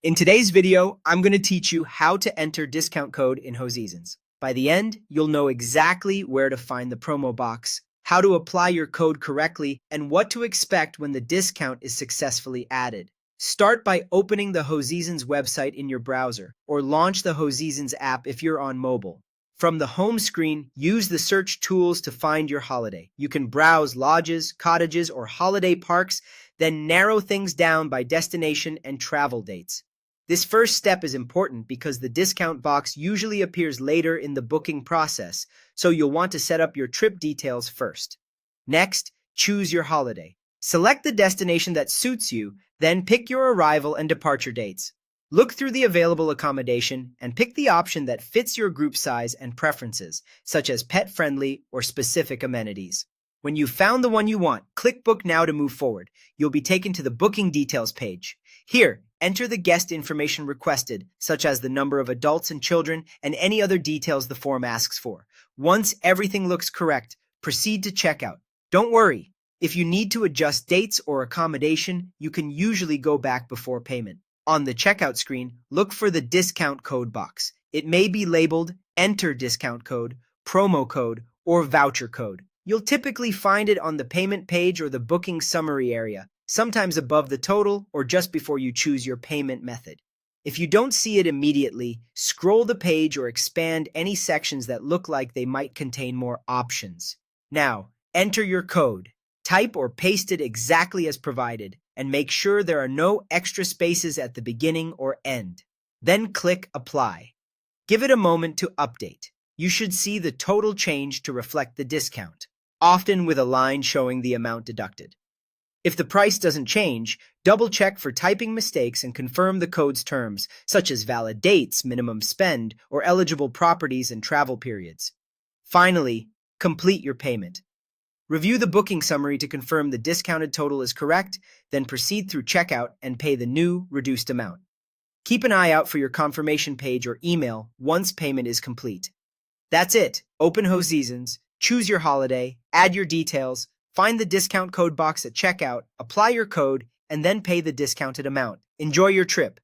In today's video, I'm going to teach you how to enter discount code in Hoseasons. By the end, you'll know exactly where to find the promo box, how to apply your code correctly, and what to expect when the discount is successfully added. Start by opening the Hoseasons website in your browser, or launch the Hoseasons app if you're on mobile. From the home screen, use the search tools to find your holiday. You can browse lodges, cottages, or holiday parks, then narrow things down by destination and travel dates. This first step is important because the discount box usually appears later in the booking process, so you'll want to set up your trip details first. Next, choose your holiday. Select the destination that suits you, then pick your arrival and departure dates. Look through the available accommodation and pick the option that fits your group size and preferences, such as pet-friendly or specific amenities. When you've found the one you want, click Book Now to move forward. You'll be taken to the booking details page. Here, enter the guest information requested, such as the number of adults and children and any other details the form asks for. Once everything looks correct, proceed to checkout. Don't worry, if you need to adjust dates or accommodation, you can usually go back before payment. On the checkout screen, look for the discount code box. It may be labeled Enter Discount Code, Promo Code, or Voucher Code. You'll typically find it on the payment page or the booking summary area, sometimes above the total or just before you choose your payment method. If you don't see it immediately, scroll the page or expand any sections that look like they might contain more options. Now, enter your code. Type or paste it exactly as provided, and make sure there are no extra spaces at the beginning or end. Then click Apply. Give it a moment to update. You should see the total change to reflect the discount, often with a line showing the amount deducted. If the price doesn't change, double-check for typing mistakes and confirm the code's terms, such as valid dates, minimum spend, or eligible properties and travel periods. Finally, complete your payment. Review the booking summary to confirm the discounted total is correct, then proceed through checkout and pay the new, reduced amount. Keep an eye out for your confirmation page or email once payment is complete. That's it. Open Hoseasons, choose your holiday, add your details, find the discount code box at checkout, apply your code, and then pay the discounted amount. Enjoy your trip.